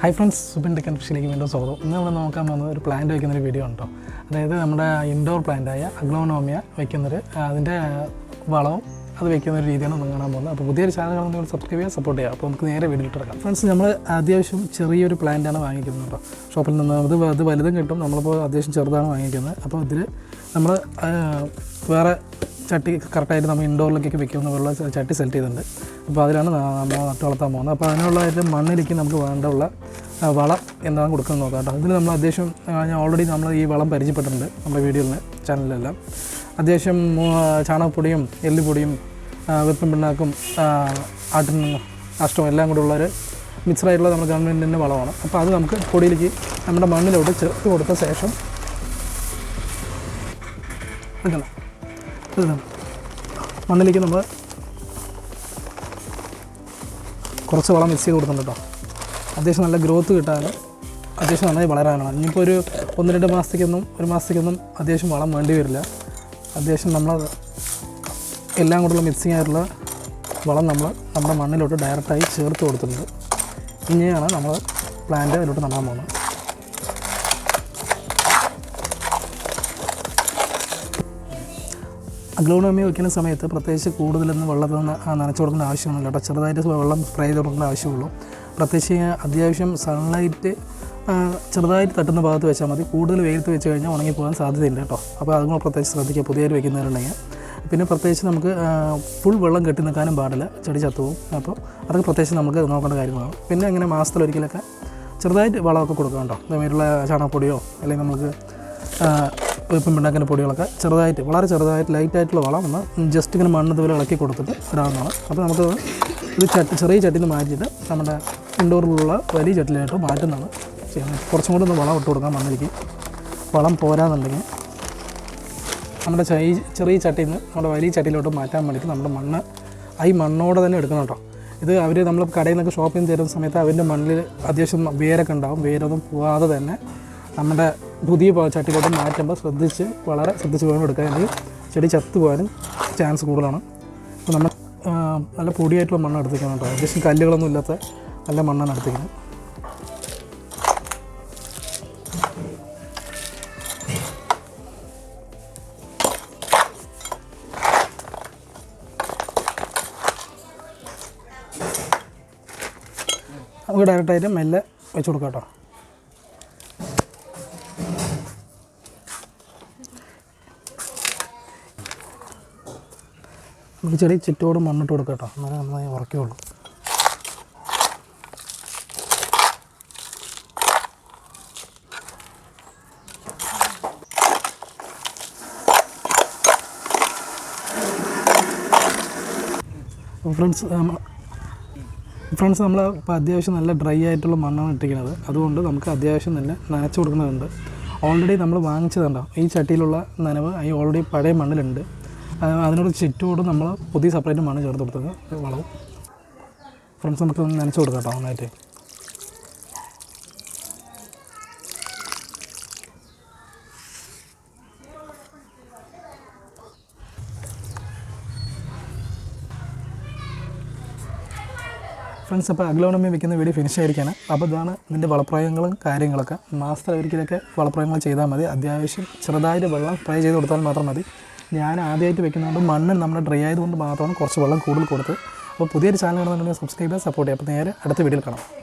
Hi friends, Subin tech കൺഫ്യൂഷനിലേക്ക് വീണ്ടും സ്വാഗതം. ഇന്ന് നമ്മൾ നോക്കാൻ പോകുന്നത് ഒരു പ്ലാന്റ് വയ്ക്കുന്നൊരു വീഡിയോ ഉണ്ടോ. അതായത് നമ്മുടെ ഇൻഡോർ പ്ലാന്റായ അഗ്ലോണോമിയ വയ്ക്കുന്നൊരു അതിൻ്റെ വളവും അത് വയ്ക്കുന്നൊരു രീതിയാണ് നമ്മൾ കാണാൻ പോകുന്നത്. അപ്പോൾ പുതിയൊരു ചാനൽ നിങ്ങൾ സബ്സ്ക്രൈബ് ചെയ്യുക, സപ്പോർട്ട് ചെയ്യുക. അപ്പോൾ നമുക്ക് നേരെ വീഡിയോ ഇട്ടെടുക്കാം. ഫ്രണ്ട്സ്, നമ്മൾ അത്യാവശ്യം ചെറിയൊരു പ്ലാന്റാണ് വാങ്ങിക്കുന്നത് കേട്ടോ. ഷോപ്പിൽ നിന്ന് അത് വലുതും കിട്ടും. നമ്മളിപ്പോൾ അത്യാവശ്യം ചെറുതാണ് വാങ്ങിക്കുന്നത്. അപ്പോൾ ഇതിൽ നമ്മൾ വേറെ ചട്ടി കറക്റ്റായിട്ട് നമ്മൾ ഇൻഡോറിലേക്കൊക്കെ വെക്കുന്ന വെള്ള ചട്ടി സെലക്ട് ചെയ്തിട്ടുണ്ട്. അപ്പോൾ അതിലാണ് നമ്മൾ നട്ട് വളർത്താൻ പോകുന്നത്. അപ്പോൾ അതിനുള്ളതായിട്ട് മണ്ണിലേക്ക് നമുക്ക് വേണ്ടുള്ള വളം എന്താണ് കൊടുക്കുന്നത് നോക്കാം കേട്ടോ. ഇതിൽ നമ്മൾ അത്യാവശ്യം ഞാൻ ഓൾറെഡി നമ്മൾ ഈ വളം പരിചയപ്പെട്ടിട്ടുണ്ട് നമ്മുടെ വീഡിയോയിൽ ചാനലിലെല്ലാം. അത്യാവശ്യം ചാണകപ്പൊടിയും എല്ലുപൊടിയും വെപ്പും പിണ്ണാക്കും ആട്ടിൻ അഷ്ടവും എല്ലാം കൂടെ ഉള്ളൊരു മിക്സറായിട്ടുള്ള നമ്മുടെ ഗവൺമെൻറ്റിൻ്റെ വളമാണ്. അപ്പോൾ അത് നമുക്ക് പൊടിയിലേക്ക് നമ്മുടെ മണ്ണിലോട്ട് ചേർത്ത് കൊടുത്ത ശേഷം മണ്ണിലേക്ക് നമ്മൾ കുറച്ച് വളം മിക്സ് ചെയ്ത് കൊടുക്കുന്നുണ്ട് കേട്ടോ. അത്യാവശ്യം നല്ല ഗ്രോത്ത് കിട്ടാനും അത്യാവശ്യം നന്നായി വളരാനാണ്. ഇനിയിപ്പോൾ ഒരു 1-2 മാസത്തേക്കൊന്നും അത്യാവശ്യം വളം വേണ്ടി വരില്ല. അത്യാവശ്യം നമ്മൾ എല്ലാം കൂടെയുള്ള മിക്സിങ് ആയിട്ടുള്ള വളം നമ്മൾ നമ്മുടെ മണ്ണിലോട്ട് ഡയറക്റ്റായി ചേർത്ത് കൊടുത്തിട്ടുണ്ട്. ഇനിയാണ് നമ്മൾ പ്ലാന്റ് അതിലോട്ട് നടാൻ പോകുന്നത്. അഗ്ലോണോമിയ വയ്ക്കുന്ന സമയത്ത് പ്രത്യേകിച്ച് കൂടുതലൊന്നും വെള്ളത്തിൽ നിന്ന് നനച്ചു കൊടുക്കേണ്ട ആവശ്യമൊന്നുമില്ല കേട്ടോ. ചെറുതായിട്ട് വെള്ളം സ്പ്രേ ചെയ്ത് കൊടുക്കേണ്ട ആവശ്യമുള്ളൂ. പ്രത്യേകിച്ച് അത്യാവശ്യം സൺലൈറ്റ് ചെറുതായിട്ട് തട്ടുന്ന ഭാഗത്ത് വെച്ചാൽ മതി. കൂടുതൽ വെയിലത്ത് വെച്ച് കഴിഞ്ഞാൽ ഉണങ്ങിപ്പോകാൻ സാധ്യതയുണ്ട് കേട്ടോ. അപ്പോൾ അതും പ്രത്യേകിച്ച് ശ്രദ്ധിക്കുക പുതിയതായിട്ട് വെക്കുന്നവരുണ്ടെങ്കിൽ. പിന്നെ പ്രത്യേകിച്ച് നമുക്ക് ഫുൾ വെള്ളം കെട്ടി നിൽക്കാനും പാടില്ല, ചെടി ചത്തുപോകും. അപ്പോൾ അതൊക്കെ പ്രത്യേകിച്ച് നമുക്ക് നോക്കേണ്ട കാര്യങ്ങളാണ്. പിന്നെ അങ്ങനെ മാസത്തിലൊരിക്കലൊക്കെ ചെറുതായിട്ട് വളമൊക്കെ കൊടുക്കാം കേട്ടോ. അതേമാതിരിയുള്ള ചാണകപ്പൊടിയോ അല്ലെങ്കിൽ നമുക്ക് വെപ്പും പിണ്ണാക്കിൻ്റെ പൊടികളൊക്കെ ചെറുതായിട്ട് വളരെ ചെറുതായിട്ട് ലൈറ്റായിട്ടുള്ള വളം ഒന്ന് ജസ്റ്റ് ഇങ്ങനെ മണ്ണ് ഇതുപോലെ ഇളക്കി കൊടുത്തിട്ട് ഇടാവുന്നതാണ്. അപ്പോൾ നമുക്ക് ഇത് ചെറിയ ചട്ടിയിൽ നിന്ന് മാറ്റിയിട്ട് നമ്മുടെ ഇൻഡോറിലുള്ള വലിയ ചട്ടിയിലായിട്ട് മാറ്റുന്നതാണ് ചെയ്യുന്നത്. കുറച്ചും കൂടി ഒന്ന് വളം ഇട്ട് കൊടുക്കാം മണ്ണിലേക്ക്. വളം പോരാന്നുണ്ടെങ്കിൽ നമ്മുടെ ചെറിയ ചട്ടിയിൽ നിന്ന് നമ്മുടെ വലിയ ചട്ടിയിലോട്ട് മാറ്റാൻ വേണ്ടിയിട്ട് നമ്മുടെ മണ്ണോടെ തന്നെ എടുക്കണം കേട്ടോ. ഇത് നമ്മൾ കടയിൽ നിന്നൊക്കെ ഷോപ്പിൽ നിന്ന് തരുന്ന സമയത്ത് അവരുടെ മണ്ണിൽ അത്യാവശ്യം വേരൊക്കെ ഉണ്ടാകും. വേരൊന്നും പോകാതെ തന്നെ നമ്മുടെ പുതിയ ചട്ടിയിലോട്ട് മാറ്റുമ്പോൾ വളരെ ശ്രദ്ധിച്ച് വേണം എടുക്കാൻ. അല്ലെങ്കിൽ ചെടി ചത്തു പോകാനും ചാൻസ് കൂടുതലാണ്. അപ്പോൾ നമ്മൾ നല്ല പൊടിയായിട്ടുള്ള മണ്ണ് എടുത്തിരിക്കണം കേട്ടോ. അത്യാവശ്യം കല്ലുകളൊന്നും ഇല്ലാത്ത നല്ല മണ്ണാണ് എടുത്തിരിക്കുന്നത്. നമുക്ക് ഡയറക്റ്റായിട്ട് മെല്ലെ വെച്ച് കൊടുക്കാം കേട്ടോ. നമുക്ക് ചെടി ചുറ്റോട് മണ്ണിട്ട് കൊടുക്കാം കേട്ടോ. എന്നാലേ നന്നായി ഉറക്കുകയുള്ളൂ. ഫ്രണ്ട്സ് നമ്മൾ ഇപ്പോൾ അത്യാവശ്യം നല്ല ഡ്രൈ ആയിട്ടുള്ള മണ്ണാണ് ഇട്ടിരിക്കുന്നത്. അതുകൊണ്ട് നമുക്ക് അത്യാവശ്യം നല്ല നനച്ച് കൊടുക്കുന്നുണ്ട്. ഓൾറെഡി നമ്മൾ വാങ്ങിച്ചതുണ്ടോ ഈ ചട്ടിയിലുള്ള നനവ് ഈ ഓൾറെഡി പഴയ മണ്ണിലുണ്ട്. അതിനോട് ചുറ്റോട് നമ്മൾ പുതിയ സെപ്പറേറ്റ് മണ്ണ് ചേർത്ത് കൊടുത്തത് വളവും. ഫ്രണ്ട്സ്, നമുക്ക് നനച്ച് കൊടുക്കാം കേട്ടോ നന്നായിട്ട്. ഫ്രണ്ട്സ്, അപ്പോൾ അഗ്ലോണോമിയ വയ്ക്കുന്ന വീഡിയോ ഫിനിഷ് ആയിരിക്കാണ്. അപ്പോൾ ഇതാണ് ഇതിൻ്റെ വളപ്രയോഗങ്ങളും കാര്യങ്ങളൊക്കെ. മാസത്തിലൊരിക്കലൊക്കെ വളപ്രയോഗങ്ങൾ ചെയ്താൽ മതി. അത്യാവശ്യം ചെറുതായിട്ട് വെള്ളം സ്പ്രേ ചെയ്ത് കൊടുത്താൽ മാത്രം മതി. ഞാൻ ആദ്യമായിട്ട് വെക്കുന്നതുകൊണ്ട് മണ്ണ് നമ്മുടെ ഡ്രൈ ആയതുകൊണ്ട് മാത്രമാണ് കുറച്ച് വെള്ളം കൂടുതൽ കൊടുത്ത്. അപ്പോൾ പുതിയൊരു ചാനൽ കാണുന്നുണ്ടെങ്കിൽ സബ്സ്ക്രൈബ് ചെയ്യുക, സപ്പോർട്ട് ചെയ്യുക. അപ്പോൾ നേരെ അടുത്ത വീഡിയോയിൽ കാണാം.